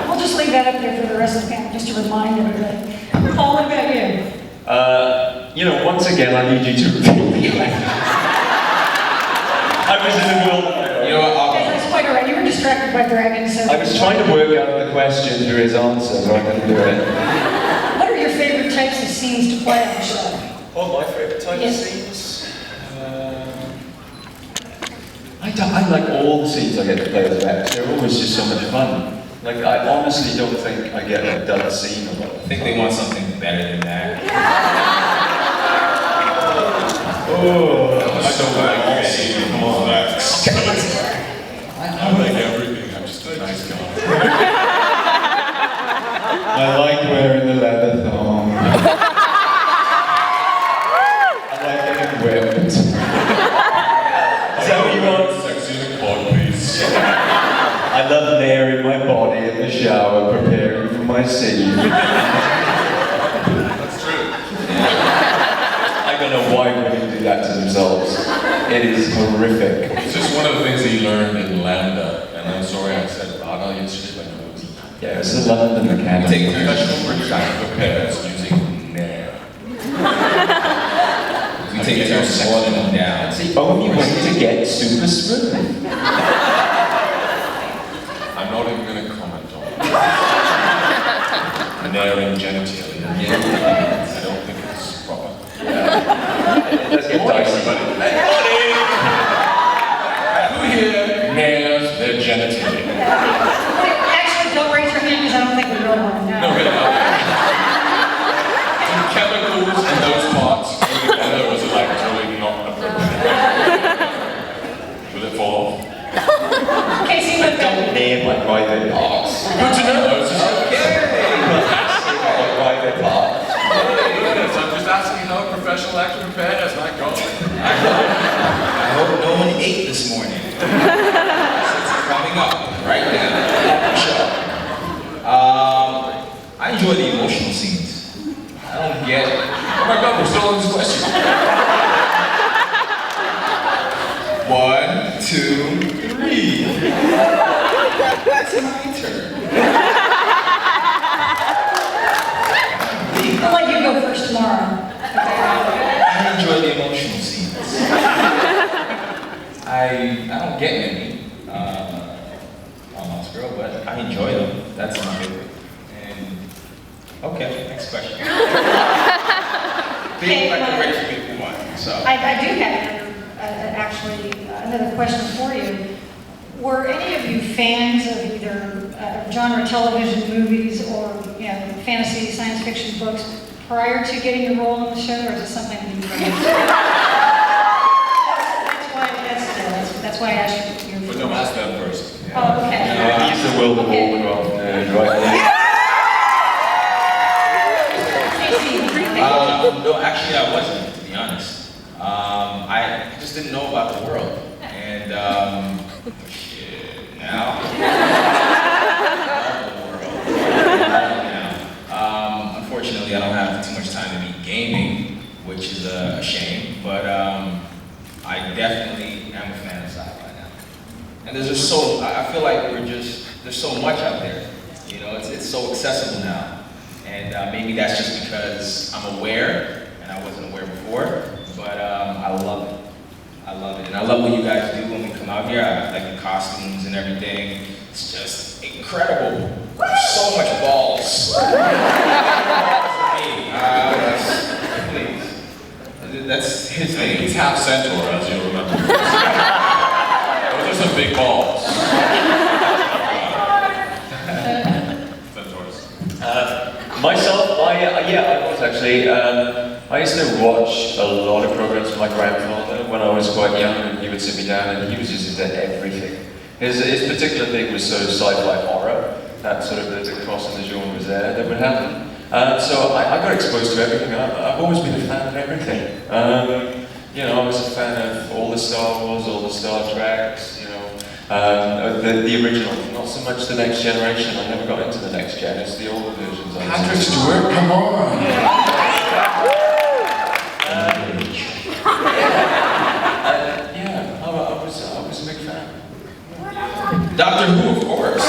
We'll just leave that up there for the rest of the panel, just to remind everybody. Paul, what about you? You know, once again, I need you to repeat the question. I was in the middle. You know what? That's quite all right. You were distracted by dragons, so... I was trying to work out the question through his answer, so I couldn't do it. What are your favorite types of scenes to play on the show? Oh, my favourite type of scenes? I like all the scenes I get to play as Rex. They're always just so much fun. Like, I honestly don't think I get a dull scene of it. I think they want something better than that. Oh, I don't like all scenes. Come on, Rex. I like everything. I'm just a nice guy. I like wearing the leather thong. I like getting whipped. Is that what you want? Sexy in the quad, please. I love layering my body in the shower, preparing for my scene. That's true. I don't know why women do that to themselves. It is horrific. It's just one of the things that you learned in Lambda, and I'm sorry I said Rada yesterday, but no. Yeah, it's the London mechanic. Take professional British actor pairs using Nair. We take it to boiling them down. It's the only way to get super smooth. I'm not even going to comment on it. Nair and genitalia. I don't think it's proper. Let's get dicey. Who here nairs their genitalia? Actually, don't raise your hand because I don't think we really want to know. No, really not. The chemicals in those parts together was like totally not appropriate. Will it fall off? Casey, what about you? Name my private parts. Good to know. It's just My private parts. I'm just asking how a professional actor prepared as my God. I hope no one ate this morning. It's coming up right now. Sure. I enjoy the emotional scenes. I don't get it. Oh my God, we're still on this question. 1, 2, 3. It's my turn. I'll let you go first tomorrow. I enjoy the emotional scenes. I don't get many on Lost Girl, but I enjoy them. That's my favorite. And okay, next question. They look like they're ready for me to move on. So I do have another question for you. Were any of you fans of either genre television movies or fantasy science fiction books prior to getting your role in the show, or is it something that you that's why I asked you. But no, ask them first. Oh, okay. He's the Will the Woolcraft nerd, right? no, actually I wasn't, to be honest. I just didn't know about the world. And shit, now. Unfortunately, I don't have too much time to be gaming, which is a shame, but I definitely am a fan of sci-fi now. And there's just I feel like there's so much out there. You know, it's so accessible now. And maybe that's just because I'm aware, and I wasn't aware before, but I love it. I love it. And I love what you guys do when we come out here. I like the costumes and everything. It's just incredible. So much balls. Please. That's his name. He's half centaur, as you'll remember. Those are some big balls. Centaurs. Myself, I was actually. I used to watch a lot of programs with my grandfather when I was quite young, and he would sit me down, and he was just into everything. His particular thing was sort of sci-fi horror, that sort of the cross in the genres there that would happen. So I got exposed to everything. I've always been a fan of everything. I was a fan of all the Star Wars, all the Star Treks, the original, not so much the Next Generation. I never got into the Next Gen, it's the older versions. Patrick Stewart, come on! I was a big fan. Doctor Who, of course.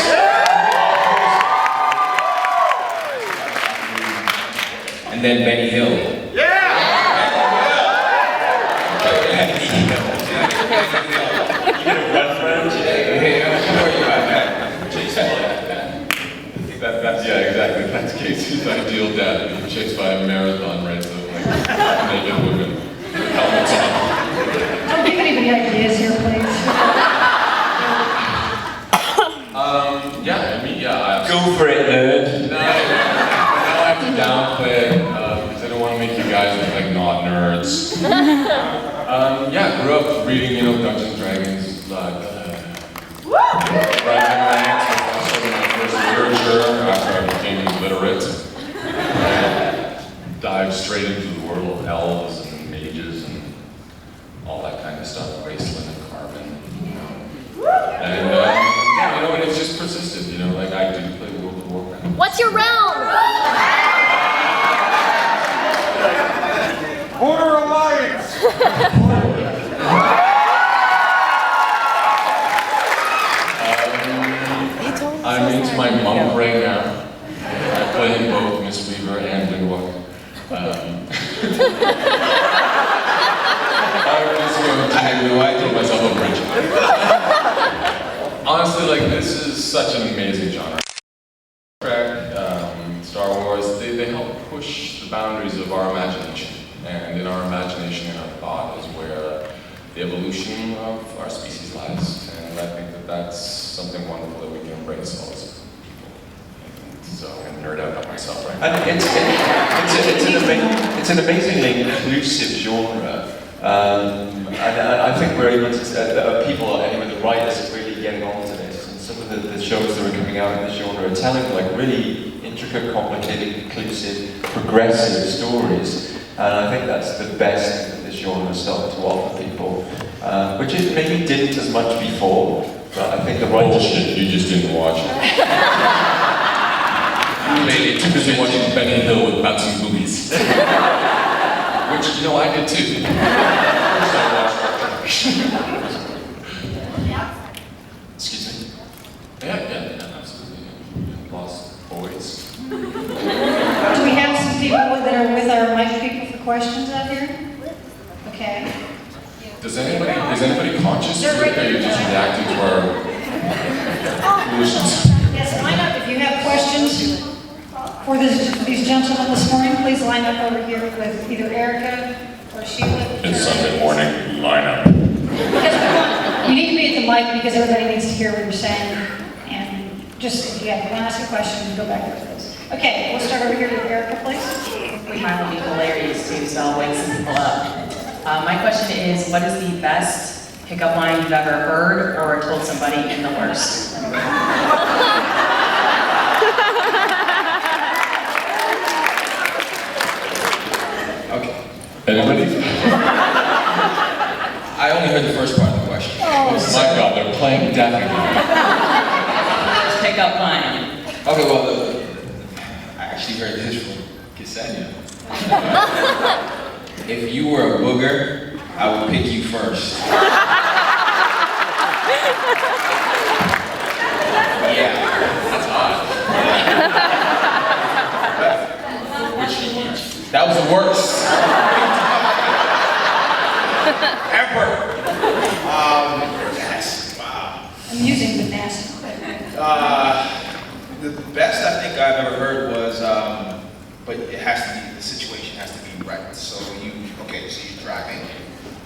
and then Benny Hill. Yeah! Benny Hill. You get a reference? Yeah, exactly. That's Casey's ideal dad. Being chased by a marathon race of like naked women with helmets on. Don't give anybody ideas here, please. Yeah, I mean, yeah. Go for it, nerd. Now I have to downplay it because I don't want to make you guys look like not nerds. Yeah, I grew up reading, Dungeons and Dragons. Writing ranks was also my first literature after I became illiterate. Dived straight into the world of elves and mages and all that kind of stuff, Wasteland and Carbon. And and it's just persisted, like I do play World of Warcraft. What's your realm? Order Alliance! I'm into my monk right now. I play both Miss Weaver and Windwalker. I told myself a bridge. Honestly, this is such an amazing genre. Star Wars, they help push the boundaries of our imagination. And in our imagination and our thought is where the evolution of our species lies. And I think that that's something wonderful that we can embrace all as people. And so I'm going to nerd out on myself right now. And it's an amazingly inclusive genre. And I think we're able to, people, anyway, the writers are really getting onto this. And some of the shows that are coming out in this genre are telling really intricate, complicated, inclusive, progressive stories. And I think that's the best that this genre has started to offer people, which it maybe didn't as much before, but I think the writers... Bullshit, you just didn't watch it. You made it too busy watching Benny Hill with bouncing boobies. Which, I did too. Excuse me? Yeah, absolutely. Lost boys. Do we have some people that are with our mic people for questions out here? Okay. Is anybody conscious of it, or are you just reacting to our foolishness? Yes, line up if you have questions for these gentlemen this morning. Please line up over here with either Erica or Sheila. It's Sunday morning, line up. You need to be at the mic because everybody needs to hear what you're saying. And just if you want to ask a question, go back there, please. Okay, we'll start over here with Erica, please. We might be hilarious too, so I'll wake some people up. My question is, what is the best pickup line you've ever heard or told somebody in the worst? Okay. Anybody? I only heard the first part of the question. My God, they're playing deaf again. First pickup line. Okay, well, I actually heard this from Ksenia. If you were a booger, I would pick you first. Yeah, that's odd. That was the worst. Ever. Yes. Wow. I'm using the nasty. The best I think I've ever heard was, but it has to be, the situation has to be right. So you're driving,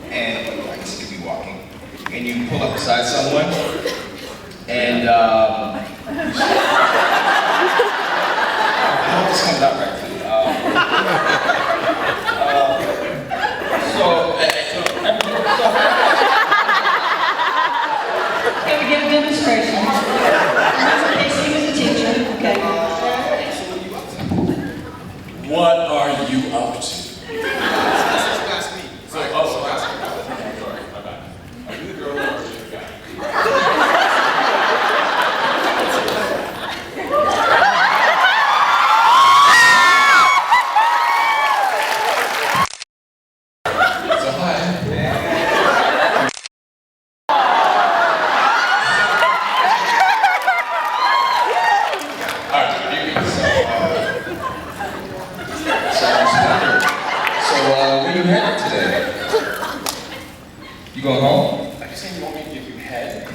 and I guess you could be walking, and you pull up beside someone, and I hope this comes out right too. Can we get a demonstration? Casey was a teacher. Okay. What are you up to? That's me. Sorry, my bad. Are you the girl or are you the guy? going home? Are you saying you want me to give you head?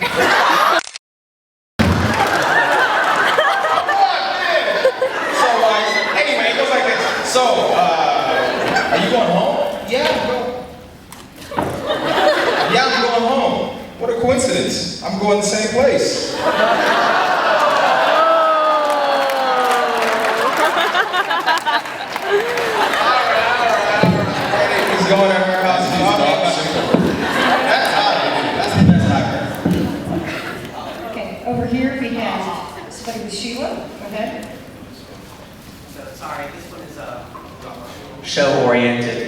So like, anyway, it goes like this. So, are you going home? Yeah, I'm going. Yeah, I'm going home. What a coincidence. I'm going the same place. He's going to her house. That's hot. That's the best I've heard. Okay, over here we have somebody with Sheila. Go ahead. So, sorry, this one is show-oriented.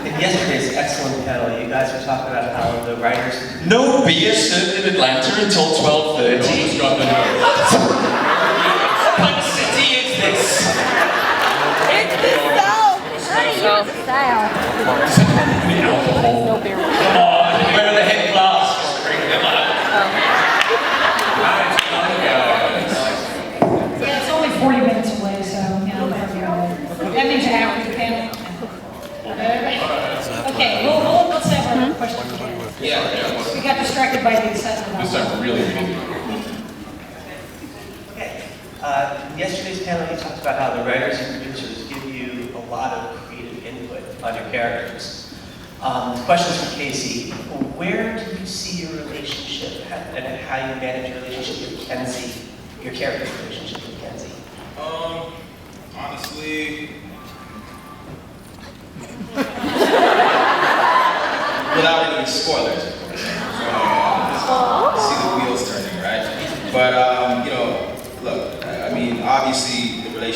In yesterday's excellent panel, you guys were talking about how the writers... No beer served in Atlanta until 12:30. Got the note. What kind of city is this? No beer. Come on, where are the head glasses? Bring them up. Yeah, it's only 40 minutes away, so, you know, that means after the panel. Okay, let's have our question. Yeah. We got distracted by the assessment. This time really busy. Okay. In yesterday's panel, you talked about how the writers and producers give you a lot of creative input on your characters. The question is for Casey. Where do you see your relationship and how you manage your relationship with Kenzie, your character's relationship with Kenzie? Honestly, without any spoilers, of course. See the wheels turning, right? But you know, look, I mean, obviously,